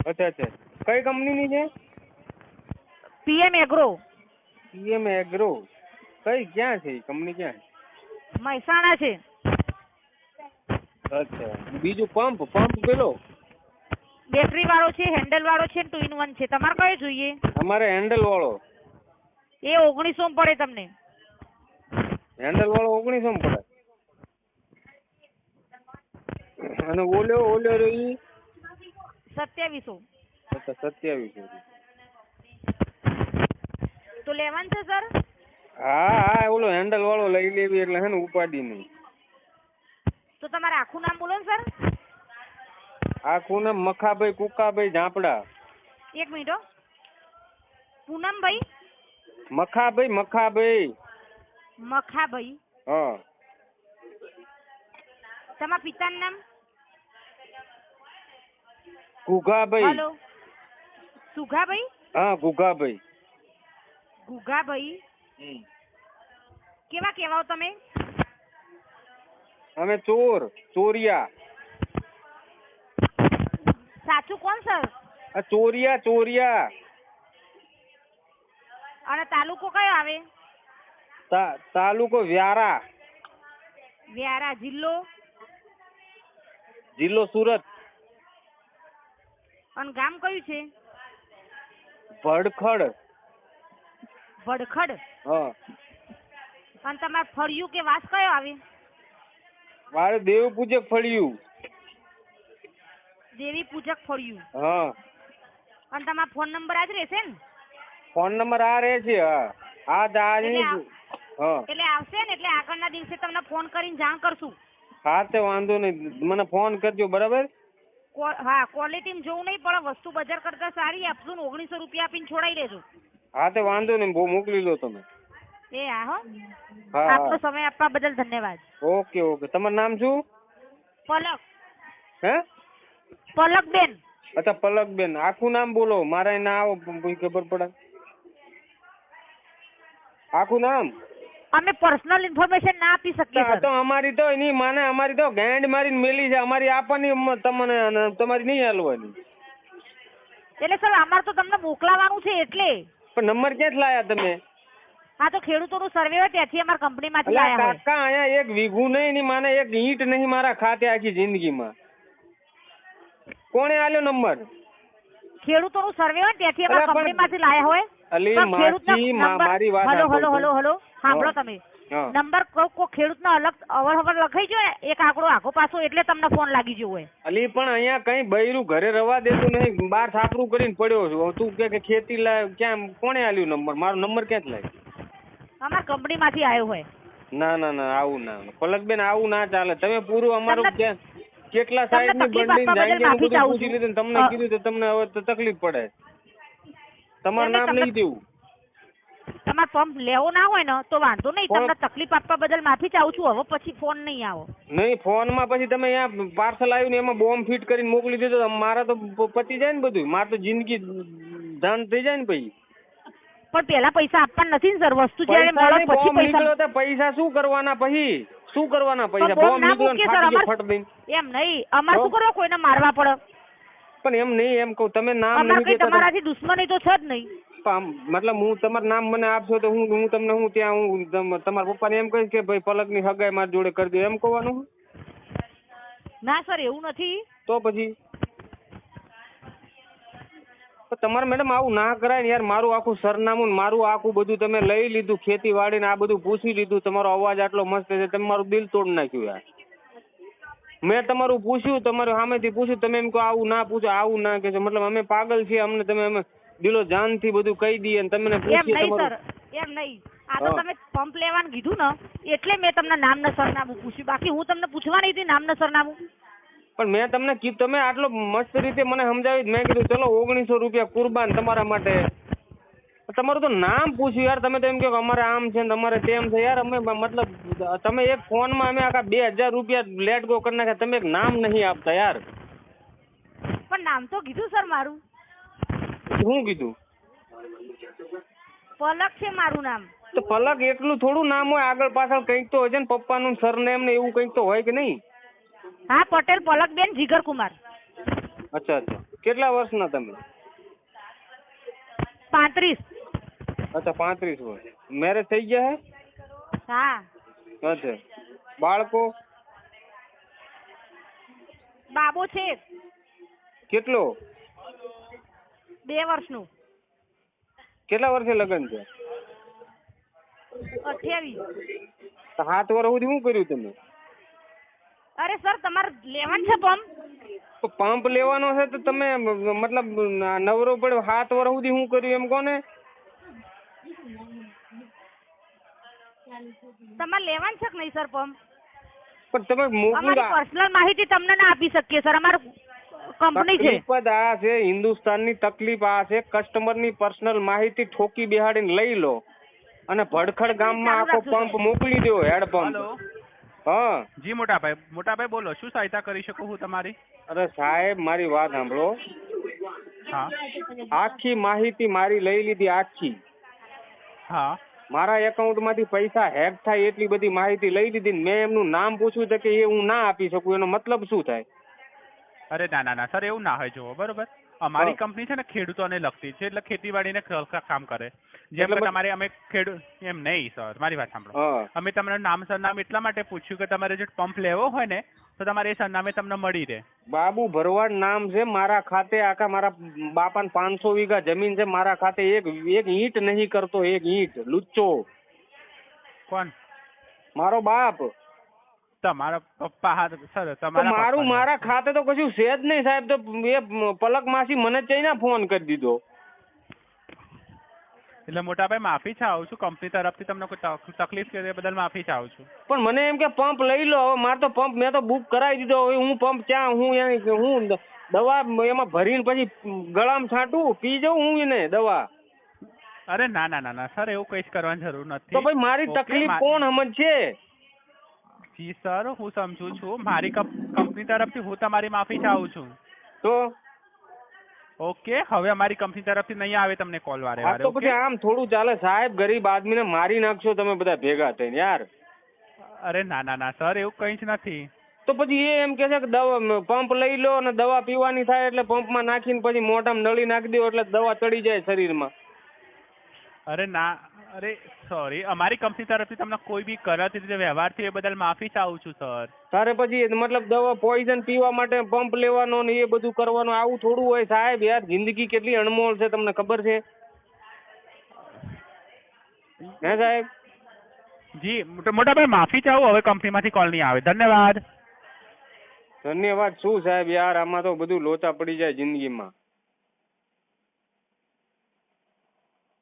અચ્છા અચ્છા, કઈ કંપનીની છે? PM agro. PM agro. કઈ ક્યાં છે કંપની, ક્યાં? મહેસાણા છે. અચ્છા, બીજું પંપ પેલો બેટરી વાળો છે, હેન્ડલ વાળો છે, 2 in 1 છે. તમારે કયો જોઈએ? અમારે હેન્ડલ વાળો. એ 1900 માં પડે તમને. હેન્ડલ વાળો 1900 માં પડે. અને ઓલો રહી 2700. અચ્છા 2700. તો લેવાનું છે સર? હા હા, ઓલો હેન્ડલ વાળો લઈ લેવી એટલે હે ને ઉપાડી નહીં. તો તમારે આખું નામ બોલો ને સર. આખું નામ મખાભાઈ કુકાભાઈ ઝાપડા. 1 મિનિટ હો. પૂનમભાઈ? મખાભાઈ. મખાભાઈ. હા. તમારા પિતાનું નામ? ગુગાભાઈ. હેલો, સુગાભાઈ? હા, ગુગાભાઈ. ગુગાભાઈ. કેવા કેવાઓ તમે? અમે ચોરિયા. સાચું કોણ સર? ચોરિયા. અને તાલુકો કયો આવે? તાલુકો વ્યારા. જિલ્લો સુરત. અને ગામ કયું છે? ભડખડ. હા. અને તમારે ફળિયું કે વાસ કયો આવે? મારે દેવ પૂજક ફળિયું. દેવી પૂજક ફળિયું. હા. અને તમારો ફોન નંબર આજ રહેશે ને? ફોન નંબર આ રહે છે. હા એટલે આવશે ને એટલે આગળના દિવસે તમને ફોન કરીને જાણ કરશું. હા તે વાંધો નહીં, મને ફોન કરજો બરાબર. હા, ક્વોલિટી જોવું નહીં પડે, વસ્તુ બજાર કરતા સારી આપશું ને 1900 રૂપિયા આપીને છોડાઈ દેજો. હા તે વાંધો નહીં, બહુ મોકલી લો તમે. એ હા હો. હા, આપનો સમય આપવા બદલ ધન્યવાદ. ઓકે. તમારું નામ શું? પલક. હે? પલકબેન. અચ્છા પલકબેન. આખું નામ બોલો, મારે ના આવો ખબર પડે. આખું નામ? અમે પર્સનલ ઇન્ફોર્મેશન ના આપી શકીએ સર. તો અમારી તો એની માને અમારી તો ગાંડ મારીને મેલી છે. અમારી આપવાની તમને, તમારી નહીં હાલવાની. એટલે સર અમારે તો તમને મોકલાવાનું છે એટલે. પણ નંબર ક્યાંથી લાયા તમે? હા તો ખેડૂતોનું સર્વે હોય ત્યાંથી અમારી કંપનીમાંથી લાયા હોય. કાકા અહીંયા એક વીઘું નહીં ની માને એક ઈંટ નહીં મારા ખાતે આખી જિંદગીમાં. કોણે આલ્યો નંબર? ખેડૂતોનું સર્વે હોય ત્યાંથી અમારી કંપનીમાંથી લાયા હોય. મારી વાત હલો સાંભળો તમે. નંબર કોઈ ખેડૂતનો અલગ અવર લખાઈ ગયો એક આંકડો આખો પાછો એટલે તમને ફોન લાગી ગયો હોય. અલી પણ અહીંયા કઈ બૈરું ઘરે રવા દેતું નહીં, બાર છાપરું કરીને પડ્યો છું. તું કે ખેતી લાય, ક્યાં કોણે આલ્યું નંબર? મારો નંબર ક્યાંથી લાગ્યો? અમારી કંપનીમાંથી આવ્યો હોય. ના આવું ના પલકબેન, આવું ના ચાલે. તમે પૂરું અમારું કેટલા સાઈડ ની બંડી જાય પૂછી લીધું, તમને કીધું તો તમને હવે તો તકલીફ પડે. તમારું નામ નહીં દેવું. તમારે પંપ લેવો ના હોય ને તો વાંધો નહીં, તમને તકલીફ આપવા બદલ માફી ચાહું છું. હવે પછી ફોન નહીં આવો. નહીં, ફોન માં પછી તમે અહીંયા પાર્સલ આવ્યું ને એમાં બોમ્બ ફિટ કરીને મોકલી દીધો, મારા તો પતી જાય ને બધું. મારે તો જિંદગી જાન થઈ જાય ને પછી. પણ પેલા પૈસા આપવાના નથી ને સર, વસ્તુ જ્યારે મળે પછી પૈસા શું કરવાના? પછી શું કરવાના પૈસા? બોમ્બ નીકળ્યો ફટ દઈને એમ નહીં. અમારે શું કરવા કોઈને મારવા પડે? પણ એમ નહીં, એમ કહું તમે નામ નહીં, તમારાથી દુશ્મની તો છે જ નહીં. મતલબ હું તમારું નામ મને આપશો તો હું તમને હું ત્યાં હું તમારા પપ્પાને એમ કહીશ કે ભાઈ પલકની હગાઈ મારી જોડે કરી દો, એમ કહેવાનું? ના સર એવું નથી. તો પછી તમારે મેડમ આવું ના કરાય ને યાર. મારું આખું સરનામું મારું આખું બધું તમે લઈ લીધું, ખેતીવાડી ને આ બધું પૂછી લીધું. તમારો અવાજ આટલો મસ્ત છે, તમે મારું દિલ તોડ નાખ્યું યાર. મેં તમારું પૂછ્યું, તમારું સામેથી પૂછ્યું, તમે એમ કહો આવું ના પૂછો, આવું ના કહેશો. મતલબ અમે પાગલ છીએ, અમને તમે અમે દિલો જાન થી બધું કહી દઈએ ને તમને પૂછીએ. એમ નહીં, આ તો તમે પંપ લેવાનું કીધું ને એટલે મેં તમને નામ ને સરનામું પૂછ્યું, બાકી હું તમને પૂછવા નહીં હતી નામ ને સરનામું. પણ મેં તમને કીધું, તમે આટલો મસ્ત રીતે મને સમજાવી, મેં કીધું ચલો 1900 રૂપિયા કુરબાન તમારા માટે. તમારું તો નામ પૂછ્યું યાર. તમે તો એમ કહો અમારે આમ છે ને તમારે તેમ છે યાર. અમે મતલબ તમે એક ફોનમાં અમે આખા 2000 રૂપિયા લેટ ગો કરી નાખ્યા, તમે એક નામ નહીં આપતા યાર. પણ નામ તો કીધું સર મારું. શું કીધું? પલક છે મારું નામ. તો પલક એટલું થોડું નામ હોય, આગળ પાછળ કંઈક તો હોય છે ને, પપ્પાનું સરનેમ ને એવું કંઈક તો હોય કે નહીં? હા, પટેલ પલકબેન જીગરકુમાર. અચ્છા. કેટલા વર્ષના તમે? 35. અચ્છા 35 વર્ષ. મેરેજ થઈ ગયા હે? હા. અચ્છા. બાળકો? બાબો છે કેટલો? 2 વર્ષનું. કેટલા વર્ષે લગ્ન છે? 28. તો 7 વર્ષ સુધી શું કર્યું તમે? અરે સર તમારે લેવાનું છે પંપ? તો પંપ લેવાનો છે તો તમે મતલબ નવરો પડ્યો 7 વર્ષ સુધી શું કર્યું એમ કોને? તમારે લેવાનું છે કે નહીં સર પંપ? પણ તમે અમારી પર્સનલ માહિતી તમને ના આપી શકીએ સર. અમારું કંપની છે. તકલીફ જ આ છે, હિન્દુસ્તાનની તકલીફ આ છે, કસ્ટમરની પર્સનલ માહિતી ઠોકી બેહાડીને લઈ લો અને ભડખડ ગામમાં આખો પંપ મોકલી દો, હેડ પંપ. હા જી મોટાભાઈ બોલો, શું સહાયતા કરી શકું હું તમારી? અરે સાહેબ મારી વાત સાંભળો. હા આખી માહિતી મારી લઈ લીધી, આખી. હા મારા એકાઉન્ટ માંથી પૈસા હેક થાય એટલી બધી માહિતી લઈ લીધી. મેં એમનું નામ પૂછ્યું તો કે એ હું ના આપી શકું. એનો મતલબ શું થાય? અરે ના સર, એવું ના હોય. જુઓ બરોબર, અમારી કંપની છે ને ખેડૂતોને લગતી છે, એટલે ખેતીવાડીને કામ કરે. જેમ કે તમારે અમે ખેડૂત એમ નહીં સર, મારી વાત સાંભળો. અમે તમને નામ સરનામ એટલા માટે પૂછ્યું કે તમારે જો પંપ લેવો હોય ને તો તમારે એ સરનામે તમને મળી રહે. બાબુ ભરવાડ નામ છે. મારા ખાતે આખા મારા બાપાને 500 વીઘા જમીન છે. મારા ખાતે એક ઈંટ નહીં કરતો, એક ઈંટ. લુચ્ચો. કોણ? મારો બાપ. તમારા પપ્પા? સર તમારા મારું મારા ખાતે તો કશું છે જ નહીં સાહેબ. તો એ પલક માસી મને ચઈને ફોન કરી દીધો. એટલે મોટાભાઈ માફી ચાહું છું, કંપની તરફથી તમને કોઈ તકલીફ કે બદલ માફી ચાહું છું. પણ મને એમ કે પંપ લઈ લો. હવે મારે તો પંપ મેં તો બુક કરાવી દીધો. હવે હું પંપ ક્યાં હું દવા એમાં ભરીને પછી ગળામાં છાંટું પી જાઉં હું એને દવા? અરે ના સર, એવું કઈ જ કરવાની જરૂર નથી. તો ભાઈ મારી તકલીફ કોણ સમજશે? જી સર, હું સમજુ છું. મારી કંપની તરફથી હું તમારી માફી ચાહું છું. તો ઓકે, હવે અમારી કંપની તરફથી નહીં આવે તમને કોલ વારે વારે. તો પછી આમ થોડું ચાલે સાહેબ? ગરીબ આદમીને મારી નાખશો તમે બધા ભેગા થઈને યાર. અરે ના સર, એવું કઈ જ નથી. તો પછી એ એમ કે છે કે દવા પંપ લઈ લો અને દવા પીવાની થાય એટલે પંપમાં નાખીને પછી મોઢામાં નળી નાખી દો એટલે દવા ચડી જાય શરીરમાં. અરે સોરી, અમારી કંપની તરફથી તમને કોઈ બી ગલત રીતે વ્યવહાર થયો એ બદલ માફી ચાહું છું સર. તારે પછી મતલબ દવા પોઈઝન પીવા માટે પંપ લેવાનો ને એ બધું કરવાનું, આવું થોડું હોય સાહેબ યાર? જિંદગી કેટલી અણમોલ છે તમને ખબર છે? હે સાહેબ? જી મોટાભાઈ માફી ચાહું, હવે કંપનીમાંથી કોલ નહીં આવે. ધન્યવાદ. ધન્યવાદ શું સાહેબ યાર? આમાં તો બધું લોચા પડી જાય જિંદગીમાં.